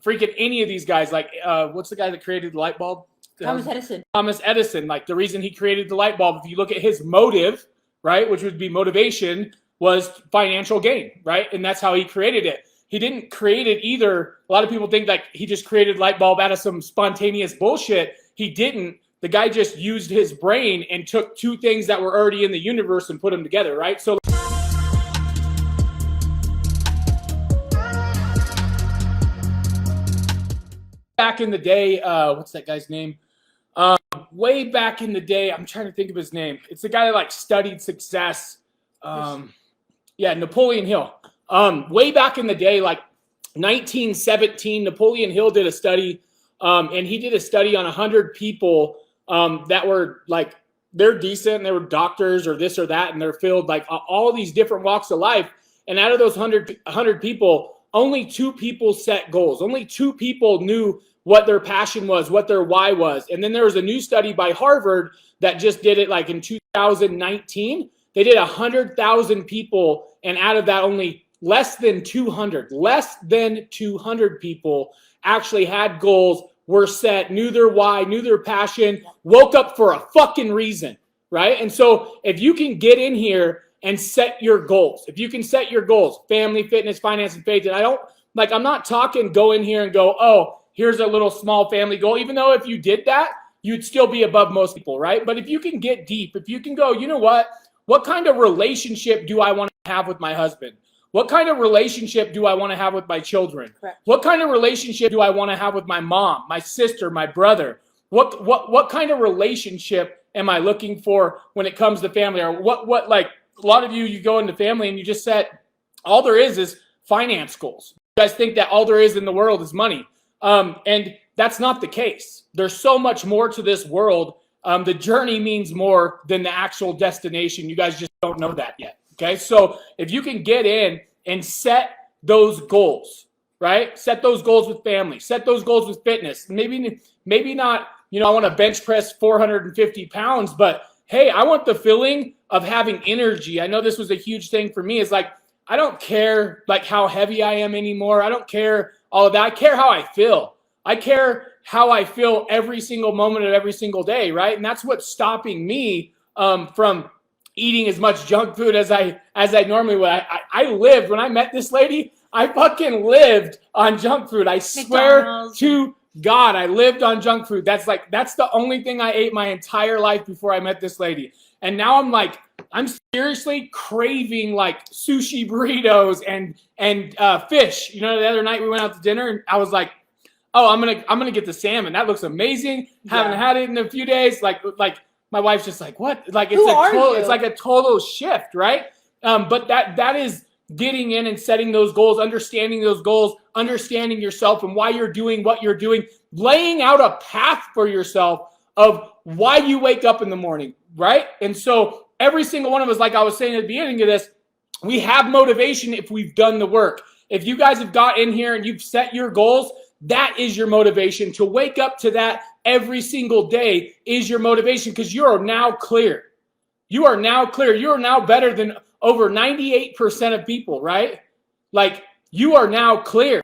freaking any of these guys. Like, what's the guy that created the light bulb? Thomas Edison. Thomas Edison. Like, the reason he created the light bulb, if you look at his motive, right, which would be motivation, was financial gain, right? And that's how he created it. He didn't create it either. A lot of people think like he just created light bulb out of some spontaneous bullshit. He didn't. The guy just used his brain and took two things that were already in the universe and put them together, right? So back in the day, what's that guy's name? Way back in the day, I'm trying to think of his name. It's the guy that like studied success. Yeah, Napoleon Hill. Way back in the day, like 1917, Napoleon Hill did a study, and he did a study on 100 people that were like, they're decent, they were doctors or this or that, and they're filled like all these different walks of life. And out of those 100 people, only 2 people set goals. Only 2 people knew what their passion was, what their why was. And then there was a new study by Harvard that just did it like in 2019. They did 100,000 people, and out of that, only less than 200 people actually had goals, were set, knew their why, knew their passion, woke up for a fucking reason, right? And so if you can get in here and set your goals, if you can set your goals, family, fitness, finance, and faith, and I'm not talking go in here and go, oh, here's a little small family goal, even though if you did that, you'd still be above most people, right? But if you can get deep, if you can go, you know what kind of relationship do I want to have with my husband? What kind of relationship do I want to have with my children? Correct. What kind of relationship do I want to have with my mom, my sister, my brother? What kind of relationship am I looking for when it comes to family? Or what like a lot of you go into family and you just set, all there is finance goals. You guys think that all there is in the world is money. And that's not the case. There's so much more to this world. The journey means more than the actual destination. You guys just don't know that yet. Okay. So if you can get in and set those goals, right? Set those goals with family, set those goals with fitness. Maybe not, I want to bench press 450 pounds, but hey, I want the feeling of having energy. I know this was a huge thing for me. It's like, I don't care like how heavy I am anymore. I don't care all of that. I care how I feel. I care how I feel every single moment of every single day, right? And that's what's stopping me from eating as much junk food as I normally would. I lived, when I met this lady, I fucking lived on junk food. I swear to God, I lived on junk food. That's the only thing I ate my entire life before I met this lady. And now I'm seriously craving like sushi burritos and fish. The other night we went out to dinner and I was like, oh, I'm gonna get the salmon. That looks amazing. Yeah. Haven't had it in a few days. Like my wife's just like, what? Like it's like a total shift, right? But that is getting in and setting those goals, understanding those goals, understanding yourself and why you're doing what you're doing, laying out a path for yourself of why you wake up in the morning, right? And so every single one of us, like I was saying at the beginning of this, we have motivation if we've done the work. If you guys have got in here and you've set your goals, that is your motivation. To wake up to that every single day is your motivation, because you are now clear. You are now clear. You are now better than over 98% of people, right? Like, you are now clear.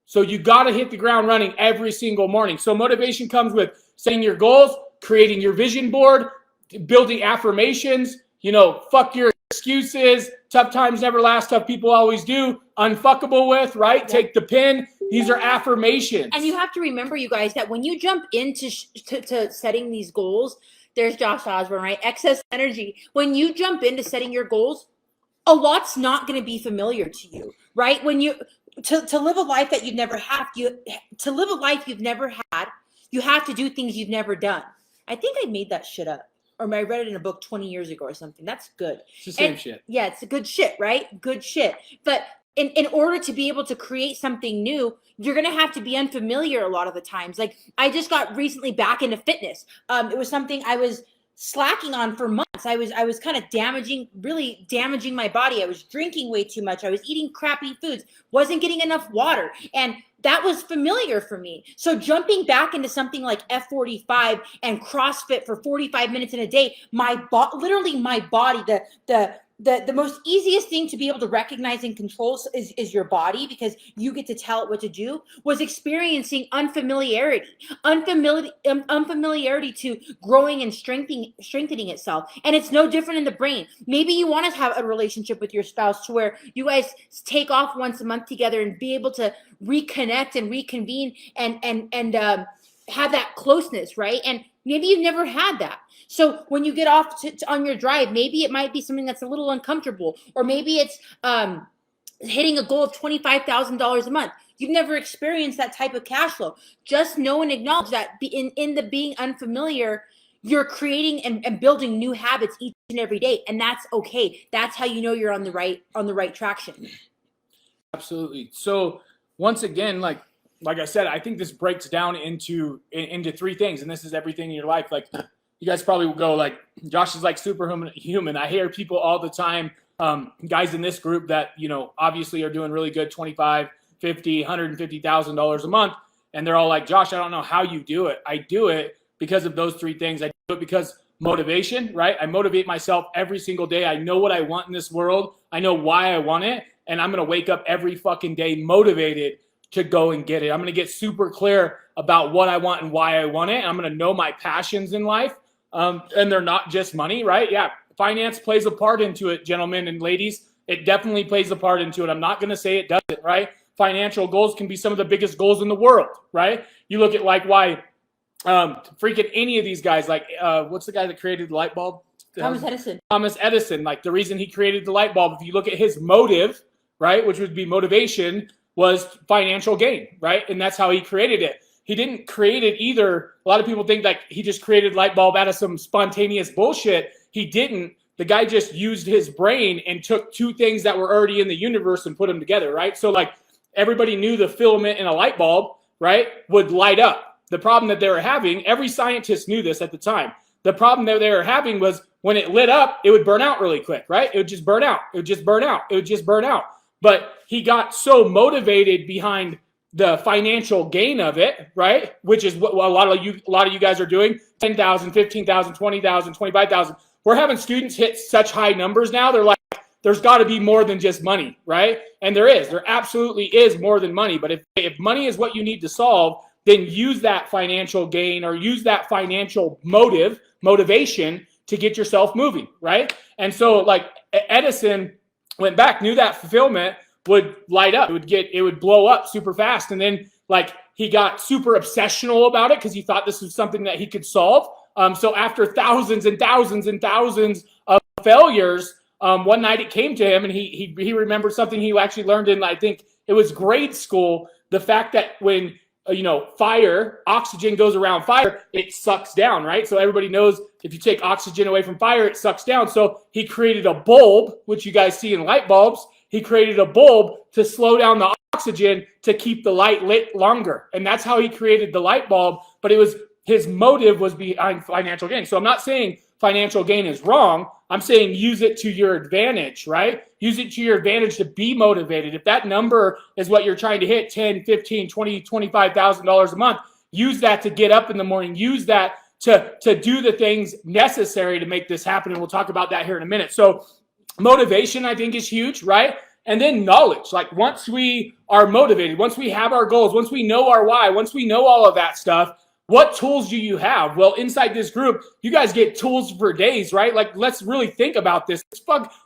So you got to hit the ground running every single morning. So motivation comes with setting your goals, creating your vision board, building affirmations, fuck your excuses, tough times never last, tough people always do, unfuckable with, right? Yep. Take the pin. These are affirmations. And you have to remember, you guys, that when you jump into to setting these goals, there's Josh Osborne, right? Excess energy. When you jump into setting your goals, a lot's not going to be familiar to you, right? When you to live a life that you've never had, to live a life you've never had, you have to do things you've never done. I think I made that shit up, or I read it in a book 20 years ago or something. That's good. It's the same shit. Yeah, it's a good shit, right? Good shit. But in order to be able to create something new, you're going to have to be unfamiliar a lot of the times. Like, I just got recently back into fitness. It was something I was slacking on for months. I was kind of really damaging my body. I was drinking way too much. I was eating crappy foods, wasn't getting enough water. And that was familiar for me. So jumping back into something like F45 and CrossFit for 45 minutes in a day, literally my body, the most easiest thing to be able to recognize and control is your body, because you get to tell it what to do, was experiencing unfamiliarity to growing and strengthening itself. And it's no different in the brain. Maybe you want to have a relationship with your spouse to where you guys take off once a month together and be able to reconnect and reconvene and have that closeness, right? And maybe you've never had that. So when you get off on your drive, maybe it might be something that's a little uncomfortable, or maybe it's hitting a goal of $25,000 a month. You've never experienced that type of cash flow. Just know and acknowledge that in the being unfamiliar, you're creating and building new habits each and every day, and that's okay. That's how you know you're on the right traction. Absolutely. So once again, like I said, I think this breaks down into three things, and this is everything in your life. Like, you guys probably will go like, Josh is like superhuman. I hear people all the time, guys in this group that, you know, obviously are doing really good, $25, $50, $150,000 a month. And they're all like, Josh, I don't know how you do it. I do it because of those three things. I do it because motivation, right? I motivate myself every single day. I know what I want in this world. I know why I want it. And I'm going to wake up every fucking day motivated to go and get it. I'm going to get super clear about what I want and why I want it. I'm going to know my passions in life. And they're not just money, right? Yeah. Finance plays a part into it, gentlemen and ladies. It definitely plays a part into it. I'm not going to say it doesn't, right? Financial goals can be some of the biggest goals in the world, right? You look at like why freaking any of these guys, like what's the guy that created the light bulb? Thomas Edison. Like, the reason he created the light bulb, if you look at his motive, right, which would be motivation, was financial gain, right? And that's how he created it. He didn't create it either. A lot of people think like he just created light bulb out of some spontaneous bullshit. He didn't. The guy just used his brain and took two things that were already in the universe and put them together, right? So like, everybody knew the filament in a light bulb, right, would light up. The problem that they were having, every scientist knew this at the time. The problem that they were having was when it lit up, it would burn out really quick, right? It would just burn out. It would just burn out. It would just burn out. But he got so motivated behind the financial gain of it, right? Which is what a lot of you guys are doing. 10,000, 15,000, 20,000, 25,000. We're having students hit such high numbers now. They're like, there's got to be more than just money, right? And there is. There absolutely is more than money. But if money is what you need to solve, then use that financial gain or use that financial motivation to get yourself moving, right? And so like Edison went back, knew that fulfillment would light up. It would blow up super fast. And then like he got super obsessional about it because he thought this was something that he could solve. So after thousands and thousands and thousands of failures, one night it came to him and he remembered something he actually learned in, I think it was grade school, the fact that when oxygen goes around fire, it sucks down, right? So everybody knows if you take oxygen away from fire, it sucks down. So he created a bulb, which you guys see in light bulbs. He created a bulb to slow down the oxygen to keep the light lit longer. And that's how he created the light bulb. But his motive was behind financial gain. So I'm not saying financial gain is wrong. I'm saying use it to your advantage, right? Use it to your advantage to be motivated. If that number is what you're trying to hit, 10, 15, 20, $25,000 a month, use that to get up in the morning. Use that to do the things necessary to make this happen. And we'll talk about that here in a minute. So motivation, I think, is huge, right? And then knowledge. Like once we are motivated, once we have our goals, once we know our why, once we know all of that stuff, what tools do you have? Well, inside this group, you guys get tools for days, right? Like, let's really think about this.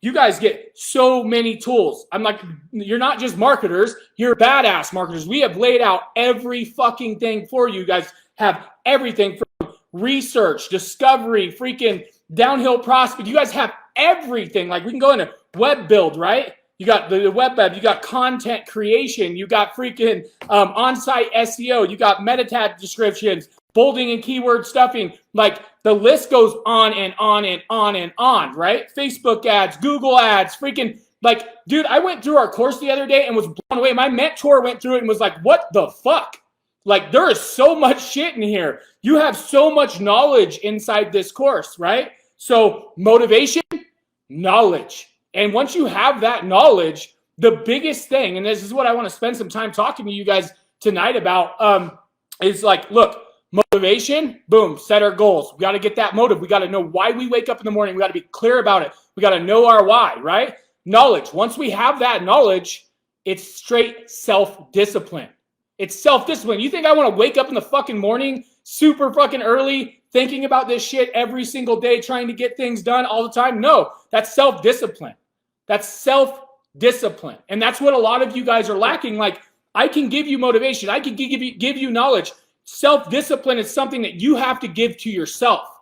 You guys get so many tools. I'm like, you're not just marketers, you're badass marketers. We have laid out every fucking thing for you. You guys have everything from research, discovery, freaking downhill prospect. You guys have everything. Like, we can go into web build, right? You got the web web, you got content creation, you got freaking on-site SEO, you got meta tag descriptions, bolding and keyword stuffing. Like the list goes on and on and on and on, right? Facebook ads, Google ads, freaking like, dude, I went through our course the other day and was blown away. My mentor went through it and was like, what the fuck? Like there is so much shit in here. You have so much knowledge inside this course, right? So motivation, knowledge. And once you have that knowledge, the biggest thing, and this is what I want to spend some time talking to you guys tonight about, is like, look, Motivation, boom, set our goals. We got to get that motive. We got to know why we wake up in the morning. We got to be clear about it. We got to know our why, right? Knowledge. Once we have that knowledge, it's straight self-discipline. It's self-discipline. You think I want to wake up in the fucking morning super fucking early thinking about this shit every single day, trying to get things done all the time? No, that's self-discipline. That's self-discipline. And that's what a lot of you guys are lacking. Like, I can give you motivation. I can give you knowledge. Self-discipline is something that you have to give to yourself.